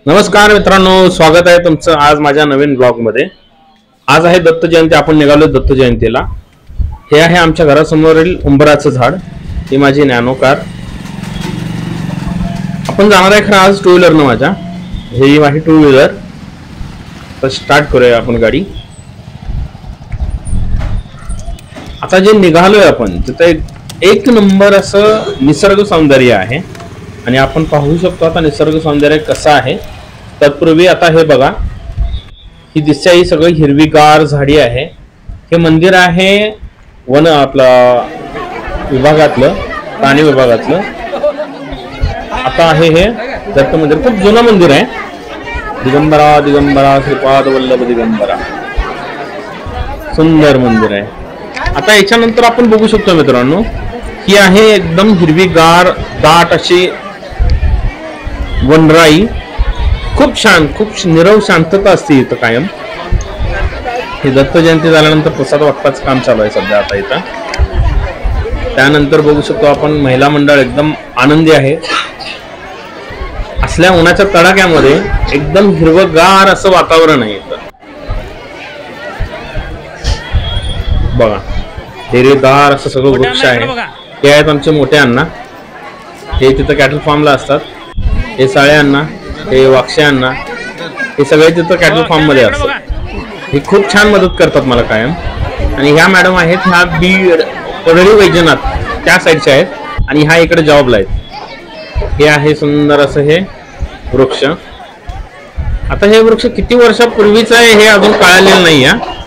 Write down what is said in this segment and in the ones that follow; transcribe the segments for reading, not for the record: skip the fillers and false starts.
नमस्कार मित्रांनो, स्वागत आहे तुमचं आज माझ्या नवीन ब्लॉग मध्ये। आज आहे दत्त जयंती, आपण निघालो दत्त जयंतीला। हे आहे आमच्या घरासमोरील उंबराचं झाड, ही माझी नॅनो कार। आपण जाणार आहे खरं आज टू व्हीलर न माझ्या, ही माझी टू व्हीलर। तर स्टार्ट करूया आपण गाडी। आता जे निघालोय आपण तिथे एक नंबर असं निसर्ग सौंदर्य आहे आणि आपण पाहू शकतो आता निसर्ग सौंदर्य कसं आहे। तत्पूर्वी आता हे बघा, ही दिसते ही सगळी हिरवीगार झाडी आहे। हे मंदिर आहे वन आपला विभागातलं, प्राणी विभागातलं। आता आहे हे दत्त मंदिर, खूप जुनं मंदिर आहे। दिगंबरा दिगंबरा श्रीपाद वल्लभ दिगंबरा, सुंदर मंदिर आहे। आता याच्यानंतर आपण बघू शकतो मित्रांनो, ही आहे एकदम हिरवीगार दाट अशी वनराई। खूप छान, खूप निरव शांतता असते इथं कायम। हे दत्त जयंती झाल्यानंतर प्रसाद वाटपाचं काम चालू आहे सध्या आता इथं। त्यानंतर बघू शकतो आपण महिला मंडळ एकदम आनंदी आहे। असल्या उन्हाच्या तडाख्यामध्ये एकदम हिरवगार असं वातावरण आहे इथं बघा। हिरवेगार असं सगळं वृक्ष आहे। हे आहेत आमचे मोठे अण्णा, हे तिथं कॅटल फार्मला असतात। हे साळे अण्णा, हे वाक्षे अण्णा, हे सगळे तिथं कॅटल फार्म मध्ये असतात। हे खूप छान मदत करतात मला कायम। आणि ह्या मॅडम आहेत, ह्या बीड परळी वैजनाथ त्या साईडच्या आहेत आणि ह्या इकडे जॉबला आहेत। हे आहे सुंदर असं हे वृक्ष। आता हे वृक्ष किती वर्षापूर्वीच आहे हे अजून कळालेलं नाही आहे।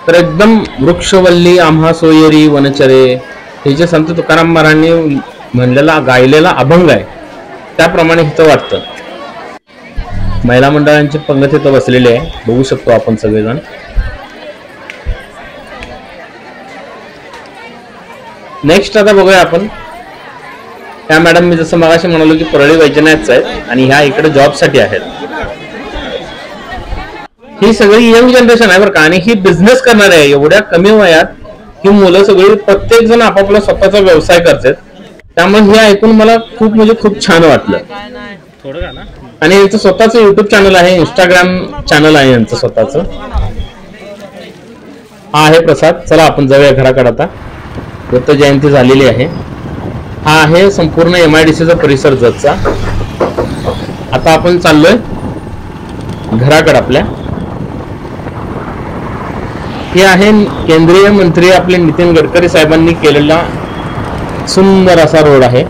तर एकदम वृक्षवल्ली आम्हा सोयरी वनचरे, हे जे संत तुकाराम महाराजांनी म्हणलेला गायलेला अभंग आहे त्याप्रमाणे इथं वाटतं। महिला मंडळांची पंगत इथं बसलेली आहे, बघू शकतो आपण सगळेजण। नेक्स्ट आता बघूया आपण, ह्या मॅडम मी जसं मगाशी म्हणालो की परळी वैजनाथच आहेत आणि ह्या इकडे जॉब साठी आहेत। ही सगळी यंग जनरेशन आहे बरं का, आणि ही बिझनेस करणार आहे। एवढ्या कमी वयात ही मुलं सगळी प्रत्येक जण आपापला स्वतःचा व्यवसाय करतात। त्यामुळे हे ऐकून मला खूप म्हणजे खूप छान वाटलं। आणि यांचं स्वतःच युट्यूब चॅनल आहे, इंस्टाग्राम चॅनल आहे यांचं स्वतःच। हा आहे प्रसाद। चला आपण जाऊया घराकडे। आता दत्त जयंती झालेली आहे। हा आहे संपूर्ण MIDCचा परिसर जतचा। आता आपण चाललोय घराकडे आपल्या। हे आहे केंद्रीय मंत्री आपले नितीन गडकरी साहेबांनी केलेला सुंदर असा रोड आहे।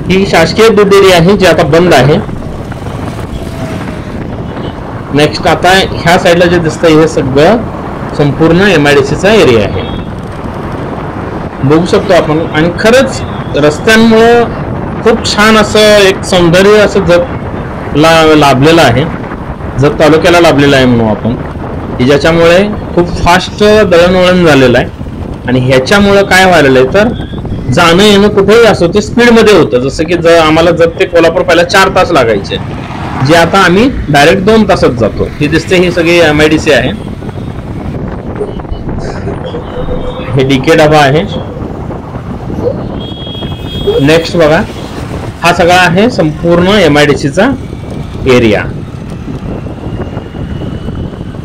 ही शासकीय दूध डेअरी आहे जी आता बंद आहे। नेक्स्ट आता ह्या साईडला जे दिसतंय हे सगळं संपूर्ण MIDCचा एरिया आहे, बघू शकतो आपण। आणि खरंच रस्त्यांमुळे खूप छान असं एक सौंदर्य असं जत लाभलेलं आहे, जत तालुक्याला लाभलेलं आहे म्हणून आपण, की ज्याच्यामुळे खूप फास्ट दळणवळण झालेलं आहे। आणि ह्याच्यामुळे काय व्हायला आहे तर जाणं येणं कुठेही असो ते स्पीड मध्ये होतं। जसं की आम्हाला जत ते कोल्हापूर पहिला 4 तास लागायचे, जे आता आम्ही डायरेक्ट 2 तासात जातो। ही दिसते ही सगळी MIDC आहे। हे DK डबा आहे। नेक्स्ट बघा, हा सगळा आहे संपूर्ण MIDCचा एरिया।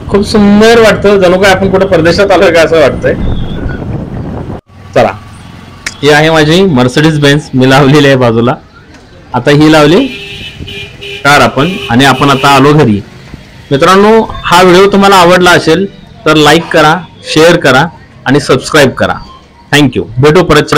खूप सुंदर वाटतं, जणू काय आपण कुठे परदेशात आलोय का असं वाटतंय। चला, ही आहे माझी मर्सिडीज बेन्झ, मी लावलेली आहे बाजूला। आता ही लावली कार आपण, आणि आपण आता आलो घरी। मित्रांनो, हा व्हिडिओ तुम्हाला आवडला असेल तर लाईक करा, शेअर करा आणि सबस्क्राईब करा। थँक्यू। भेटू परत।